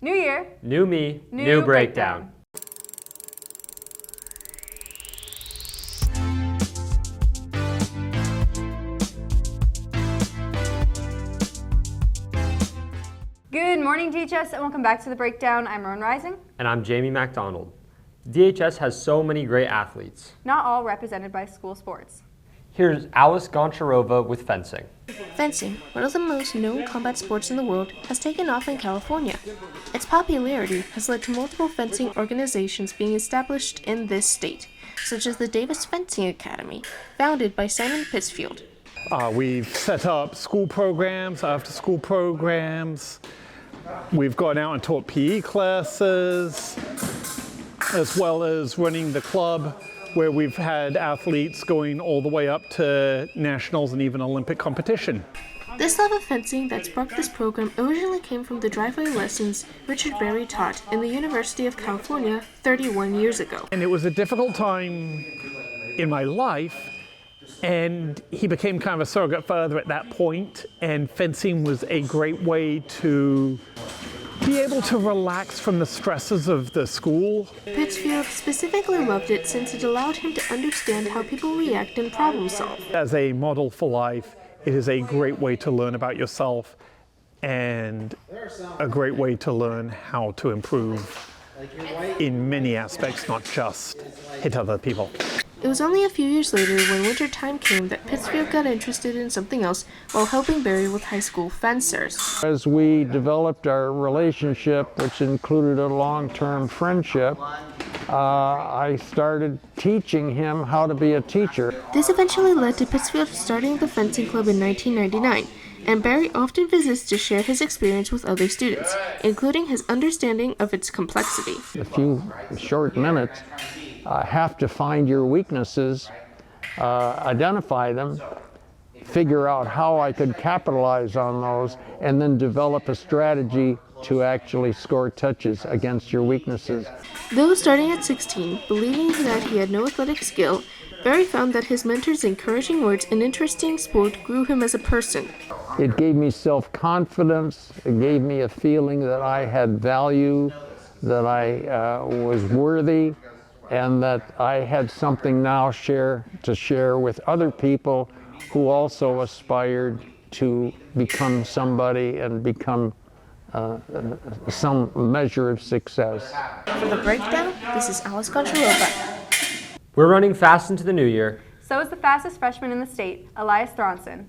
New year, new me, new breakdown. Good morning, DHS, and welcome back to The Breakdown. I'm Rowan Reising. And I'm Jamie MacDonald. DHS has so many great athletes. Not all represented by school sports. Here's Alice Goncharova with fencing. Fencing, one of the most known combat sports in the world, has taken off in California. Its popularity has led to multiple fencing organizations being established in this state, such as the Davis Fencing Academy, founded by Simon Pittsfield. We've set up school programs, after-school programs. We've gone out and taught PE classes, as well as running the club, where we've had athletes going all the way up to nationals and even Olympic competition. This love of fencing that sparked this program originally came from the driveway lessons Richard Berry taught in the University of California 31 years ago. And it was a difficult time in my life, and he became kind of a surrogate father at that point, and fencing was a great way to be able to relax from the stresses of the school. Pittsfield specifically loved it since it allowed him to understand how people react and problem solve. As a model for life, it is a great way to learn about yourself and a great way to learn how to improve in many aspects, not just hit other people. It was only a few years later, when winter time came, that Pittsfield got interested in something else while helping Barry with high school fencers. As we developed our relationship, which included a long-term friendship, I started teaching him how to be a teacher. This eventually led to Pittsfield starting the fencing club in 1999, and Barry often visits to share his experience with other students, including his understanding of its complexity. A few short minutes, have to find your weaknesses, identify them, figure out how I could capitalize on those, and then develop a strategy to actually score touches against your weaknesses. Though starting at 16, believing that he had no athletic skill, Barry found that his mentor's encouraging words and interesting sport grew him as a person. It gave me self-confidence, it gave me a feeling that I had value, that I was worthy, and that I had something now to share with other people who also aspired to become somebody and become some measure of success. For The Breakdown, this is Alice Goncharova. We're running fast into the new year. So is the fastest freshman in the state, Elias Thronson.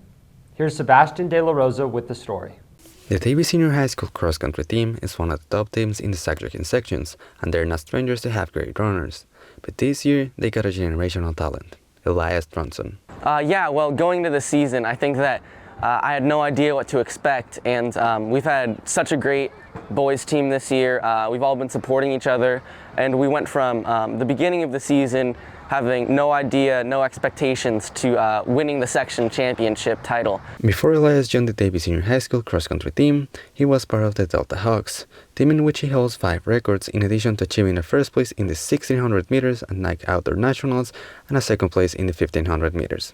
Here's Sebastian De La Rosa with the story. The Davis Senior High School cross-country team is one of the top teams in the cycling sections, and they're not strangers to have great runners. But this year, they got a generational talent, Elias Thronson. Well, going into the season, I think that I had no idea what to expect, and we've had such a great boys team this year. We've all been supporting each other, and we went from the beginning of the season having no idea, no expectations, to winning the section championship title. Before Elias joined the Davis Senior High School cross-country team, he was part of the Delta Hawks, team in which he holds 5 records, in addition to achieving a first place in the 1600 meters at Nike Outdoor Nationals and a second place in the 1500 meters.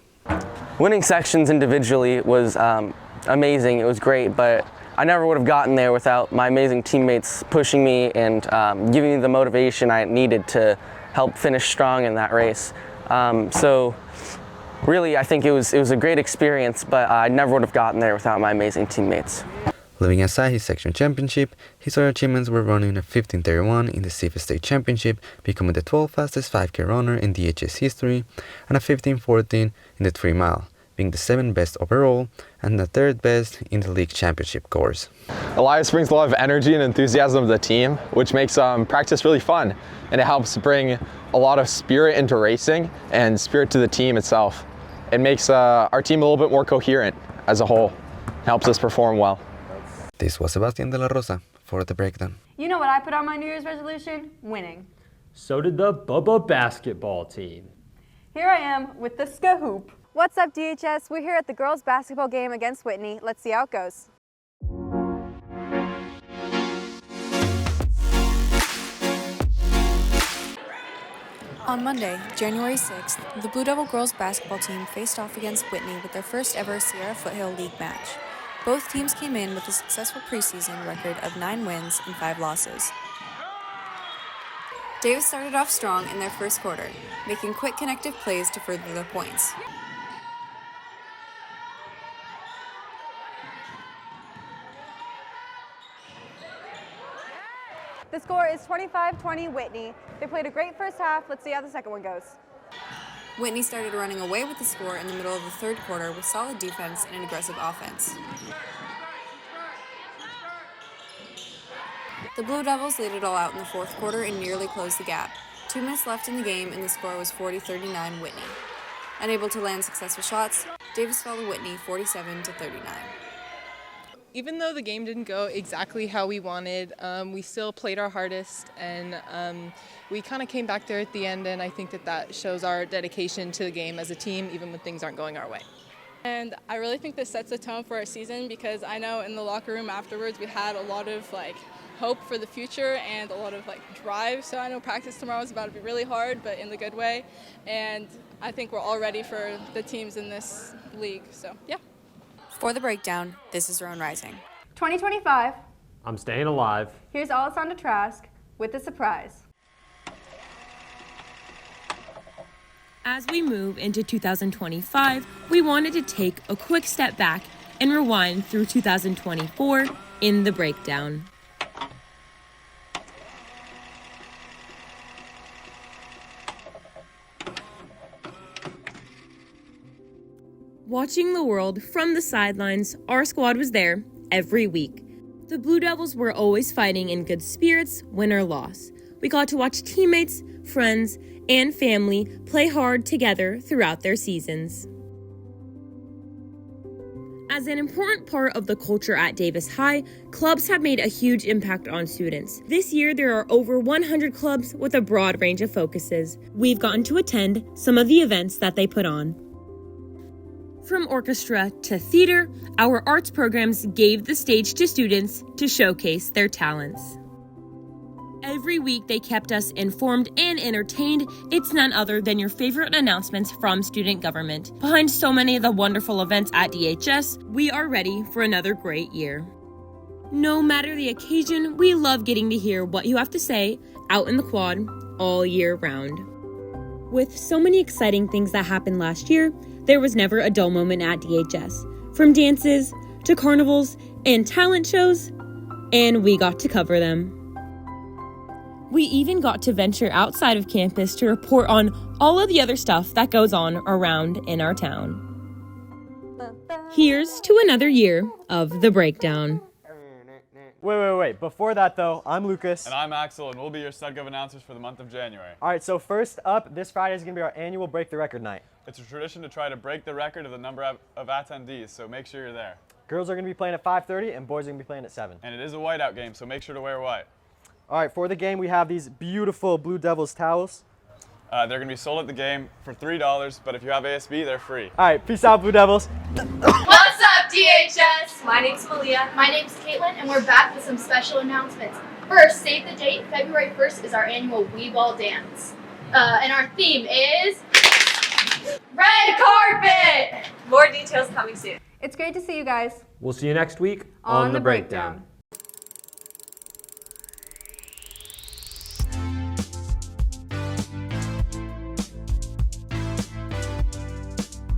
Winning sections individually was amazing, it was great, but I never would have gotten there without my amazing teammates pushing me and giving me the motivation I needed to help finish strong in that race. So really, I think it was a great experience, but I never would have gotten there without my amazing teammates. Leaving aside his section championship, his other achievements were running a 15:31 in the CIF State Championship, becoming the 12th fastest 5K runner in DHS history, and a 15:14 in the 3 mile, being the 7th best overall and the 3rd best in the league championship course. Elias brings a lot of energy and enthusiasm to the team, which makes practice really fun, and it helps bring a lot of spirit into racing and spirit to the team itself. It makes our team a little bit more coherent as a whole, helps us perform well. This was Sebastian De La Rosa for The Breakdown. You know what I put on my New Year's resolution? Winning. So did the Bubba basketball team. Here I am with the scoop. What's up, DHS? We're here at the girls' basketball game against Whitney. Let's see how it goes. On Monday, January 6th, the Blue Devil girls basketball team faced off against Whitney with their first ever Sierra Foothill League match. Both teams came in with a successful preseason record of 9 wins and 5 losses. Davis started off strong in their first quarter, making quick connective plays to further their points. The score is 25-20 Whitney. They played a great first half. Let's see how the second one goes. Whitney started running away with the score in the middle of the third quarter with solid defense and an aggressive offense. The Blue Devils laid it all out in the fourth quarter and nearly closed the gap. 2 minutes left in the game and the score was 40-39 Whitney. Unable to land successful shots, Davis fell to Whitney 47-39. Even though the game didn't go exactly how we wanted, we still played our hardest, and we kind of came back there at the end, and I think that shows our dedication to the game as a team, even when things aren't going our way. And I really think this sets a tone for our season, because I know in the locker room afterwards we had a lot of hope for the future and a lot of drive. So I know practice tomorrow is about to be really hard, but in the good way. And I think we're all ready for the teams in this league. So yeah. For the Breakdown, this is Rowan Reising. 2025. I'm staying alive. Here's Alessandra Trask with a surprise. As we move into 2025, we wanted to take a quick step back and rewind through 2024 in the Breakdown. Watching the world from the sidelines, our squad was there every week. The Blue Devils were always fighting in good spirits, win or loss. We got to watch teammates, friends, and family play hard together throughout their seasons. As an important part of the culture at Davis High, clubs have made a huge impact on students. This year, there are over 100 clubs with a broad range of focuses. We've gotten to attend some of the events that they put on. From orchestra to theater, our arts programs gave the stage to students to showcase their talents. Every week they kept us informed and entertained. It's none other than your favorite announcements from student government. Behind so many of the wonderful events at DHS, we are ready for another great year. No matter the occasion, we love getting to hear what you have to say out in the quad all year round. With so many exciting things that happened last year, there was never a dull moment at DHS. From dances to carnivals and talent shows, and we got to cover them. We even got to venture outside of campus to report on all of the other stuff that goes on around in our town. Here's to another year of the Breakdown. Wait. Before that, though, I'm Lucas. And I'm Axel, and we'll be your STUD GOV announcers for the month of January. All right, so first up, this Friday is going to be our annual Break the Record night. It's a tradition to try to break the record of the number of attendees, so make sure you're there. Girls are going to be playing at 5:30, and boys are going to be playing at 7. And it is a whiteout game, so make sure to wear white. All right, for the game, we have these beautiful Blue Devils towels. They're going to be sold at the game for $3, but if you have ASB, they're free. All right, peace out, Blue Devils. What's up, DHS? My name's Malia. My name's Caitlin, and we're back with some special announcements. First, save the date. February 1st is our annual Wee Ball Dance. And our theme is Red Carpet! More details coming soon. It's great to see you guys. We'll see you next week on the Breakdown.